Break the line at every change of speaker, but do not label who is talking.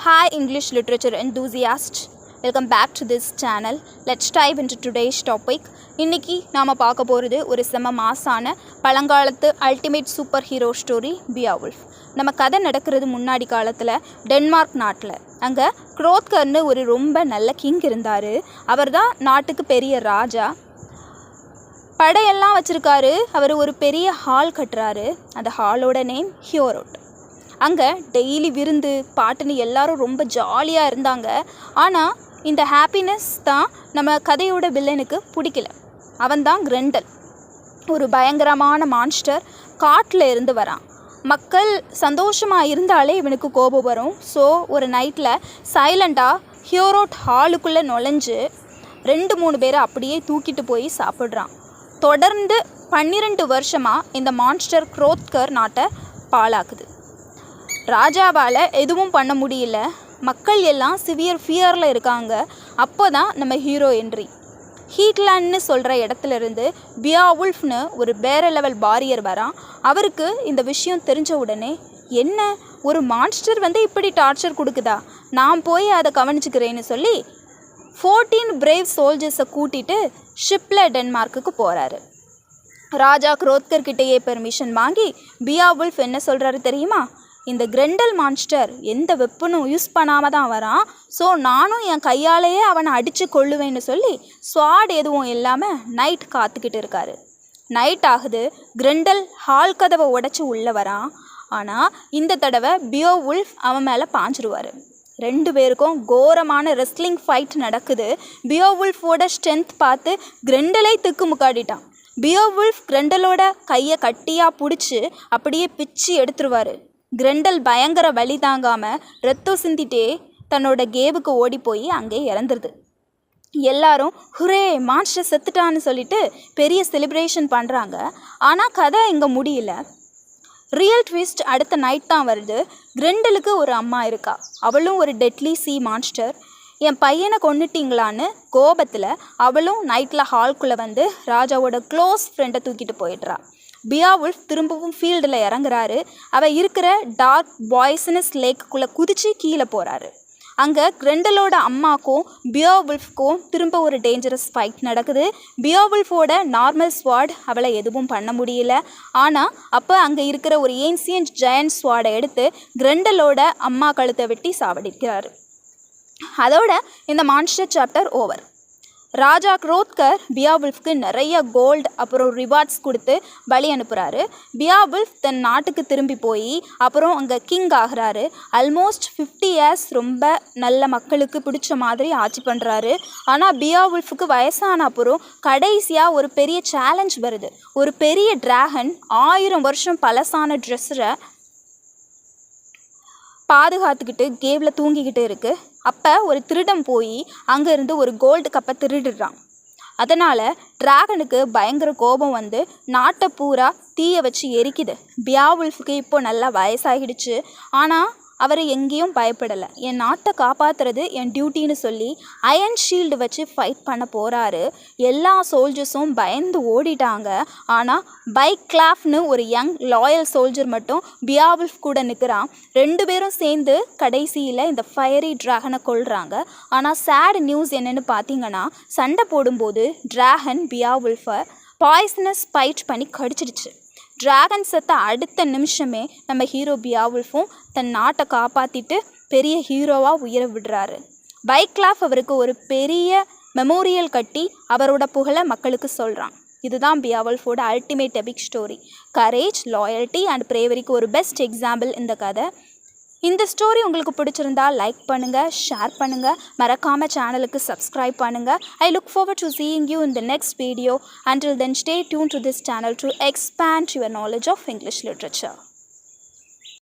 Hi English literature enthusiasts, welcome back to this channel. Let's dive into today's topic. இன்னைக்கு நாம பார்க்க போறது ஒரு செம மாசான பழங்காலத்து அல்டிமேட் சூப்பர் ஹீரோ ஸ்டோரி பியாவுல்ஃப். நம்ம கதை நடக்கிறது முன்னாடி காலத்தில் டென்மார்க் நாட்டில். அங்கே க்ரோத்கர்னு ஒரு ரொம்ப நல்ல கிங் இருந்தார். அவர் தான் நாட்டுக்கு பெரிய ராஜா. படையெல்லாம் வச்சுருக்காரு. அவர் ஒரு பெரிய ஹால் கட்டுறாரு. அந்த ஹாலோட நேம் ஹியோரோட். அங்கே டெய்லி விருந்து பாட்டுன்னு எல்லாரும் ரொம்ப ஜாலியாக இருந்தாங்க. ஆனால் இந்த ஹாப்பினஸ் தான் நம்ம கதையோட வில்லனுக்கு பிடிக்கல. அவன் தான் கிரெண்டல், ஒரு பயங்கரமான மான்ஸ்டர். காட்டில் இருந்து வரான். மக்கள் சந்தோஷமாக இருந்தாலே இவனுக்கு கோபம் வரும். ஸோ ஒரு நைட்டில் சைலண்டாக ஹியோரோட் ஹாலுக்குள்ளே நுழைஞ்சு 2-3 பேரை அப்படியே தூக்கிட்டு போய் சாப்பிட்றான். தொடர்ந்து 12 வருஷமாக இந்த மான்ஸ்டர் க்ரோத்கர் நாட்டை பாழாக்குது. ராஜாவால் எதுவும் பண்ண முடியல. மக்கள் எல்லாம் சிவியர் ஃபியரில் இருக்காங்க. அப்போ தான் நம்ம ஹீரோ என்ட்ரி. ஹீட்லேண்ட்னு சொல்கிற இடத்துலேருந்து பியாவுல்ஃப்னு ஒரு வேற லெவல் வாரியர் வரான். அவருக்கு இந்த விஷயம் தெரிஞ்ச உடனே, என்ன ஒரு மான்ஸ்டர் இப்படி டார்ச்சர் கொடுக்குதா, நான் போய் அதை கவனிச்சுக்கிறேன்னு சொல்லி 14 பிரேவ் சோல்ஜர்ஸை கூட்டிகிட்டு ஷிப்பில் டென்மார்க்குக்கு போகிறாரு. ராஜா க்ரோத்கர் கிட்டேயே பெர்மிஷன் வாங்கி பியாவுல்ஃப் என்ன சொல்கிறாரு தெரியுமா? இந்த கிரெண்டல் மான்ஸ்டர் எந்த வெப்பனும் யூஸ் பண்ணாமல் தான் வரான். ஸோ நானும் என் கையாலேயே அவனை அடித்து கொள்ளுவேன்னு சொல்லி ஸ்வாட் எதுவும் இல்லாமல் நைட் காத்துக்கிட்டு இருக்காரு. நைட் ஆகுது. கிரெண்டல் ஹால் கதவை உடச்சி உள்ளே வரான். ஆனால் இந்த தடவை பியோவுல்ஃப் அவன் மேலே பாஞ்சிருவார். 2 பேருக்கும் கோரமான ரெஸ்லிங் ஃபைட் நடக்குது. பியோவுல்ஃபோட ஸ்ட்ரென்த் பார்த்து கிரெண்டலை திக்கு முக்காடிட்டான். பியோவுல்ஃப் கிரெண்டலோட கையை கட்டியாக பிடிச்சி அப்படியே பிச்சு எடுத்துருவார். கிரெண்டல் பயங்கர வலி தாங்காமல் ரத்தம் சிந்திட்டே தன்னோட கேவுக்கு ஓடி போய் அங்கே இறந்துருது. எல்லாரும் ஹுரே மான்ஸ்டர் செத்துட்டான்னு சொல்லிட்டு பெரிய செலிப்ரேஷன் பண்ணுறாங்க. ஆனால் கதை இங்கே முடியல. ரியல் ட்விஸ்ட் அடுத்த நைட் தான் வருது. கிரெண்டலுக்கு ஒரு அம்மா இருக்கா. அவளும் ஒரு டெட்லி சி மான்ஸ்டர். என் பையனை கொண்டுட்டிங்களான்னு கோபத்தில் அவளும் நைட்டில் ஹால்குள்ளே ராஜாவோட க்ளோஸ் ஃப்ரெண்டை தூக்கிட்டு போயிடுறா. பியாவுல்ஃப் திரும்பவும் ஃபீல்டில் இறங்குறாரு. அவள் இருக்கிற டார்க் பாய்சனஸ் லேக்குள்ளே குதித்து கீழே போகிறாரு. அங்கே கிரெண்டலோட அம்மாக்கும் பியோவுல்ஃப்க்கும் திரும்ப ஒரு டேஞ்சரஸ் ஃபைட் நடக்குது. பியோவுல்ஃபோட நார்மல் ஸ்வாட் அவளை எதுவும் பண்ண முடியல. ஆனால் அப்போ அங்கே இருக்கிற ஒரு ஏன்சியன்ட் ஜெயண்ட் ஸ்வாடை எடுத்து கிரெண்டலோட அம்மா கழுத்தை வெட்டி சாவடிக்கிறாரு. அதோட இந்த மான்ஸ்டர் சாப்டர் ஓவர். ராஜா க்ரோத்கர் பியாவுல்ஃப்க்கு நிறைய கோல்டு அப்புறம் ரிவார்ட்ஸ் கொடுத்து பலி அனுப்புகிறாரு. பியாவுல்ஃப் தன் நாட்டுக்கு திரும்பி போய் அப்புறம் அங்கே கிங் ஆகிறாரு. ஆல்மோஸ்ட் 50 இயர்ஸ் ரொம்ப நல்ல மக்களுக்கு பிடிச்ச மாதிரி ஆட்சி பண்ணுறாரு. ஆனால் பியாவுல்ஃப்க்கு வயசான அப்புறம் கடைசியாக ஒரு பெரிய சேலஞ்ச் வருது. ஒரு பெரிய டிராகன் 1000 வருஷம் பழசான ட்ரெஸ்ஸரை பாதுகாத்துக்கிட்டு கேவில் தூங்கிக்கிட்டு இருக்குது. அப்போ ஒரு திருடன் போய் அங்கேருந்து ஒரு கோல்டு கப்பை திருடுறான். அதனால் டிராகனுக்கு பயங்கர கோபம் நாட்டை பூரா தீயை வச்சு எரிக்குது. பியாவுல்ஃப்க்கு இப்போ நல்லா வயசாகிடுச்சு. ஆனால் அவர் எங்கேயும் பயப்படலை. என் நாட்டை காப்பாற்றுறது என் டியூட்டின்னு சொல்லி அயன் ஷீல்டு வச்சு ஃபைட் பண்ண போகிறாரு. எல்லா சோல்ஜர்ஸும் பயந்து ஓடிட்டாங்க. ஆனால் பைக்லாஃப்னு ஒரு யங் லாயல் சோல்ஜர் மட்டும் பியாவுல்ஃப் கூட நிற்கிறான். 2 பேரும் சேர்ந்து கடைசியில் இந்த ஃபயரி டிராகனை கொல்றாங்க. ஆனால் சேட் நியூஸ் என்னென்னு பார்த்தீங்கன்னா, சண்டை போடும்போது டிராகன் பியாவுல்ஃபை பாய்சனஸ் பைட் பண்ணி கடிச்சிடுச்சு. டிராகன் செத்த அடுத்த நிமிஷமே நம்ம ஹீரோ பியாவுல்ஃபும் தன் நாட்டை காப்பாற்றிட்டு பெரிய ஹீரோவாக உயர விடுறாரு. பைக்லாஃப் அவருக்கு ஒரு பெரிய மெமோரியல் கட்டி அவரோட புகழை மக்களுக்கு சொல்கிறான். இதுதான் பியாவுல்ஃபோட ultimate epic story. Courage, loyalty and பிரேவரிக்கு ஒரு பெஸ்ட் எக்ஸாம்பிள் இந்த கதை. இந்த ஸ்டோரி உங்களுக்கு பிடிச்சிருந்தா லைக் பண்ணுங்கள், ஷேர் பண்ணுங்கள், மறக்காமல் சேனலுக்கு சப்ஸ்கிரைப் பண்ணுங்கள். I look forward to seeing you in the next video. Until then, stay tuned to this channel to expand your knowledge of English literature.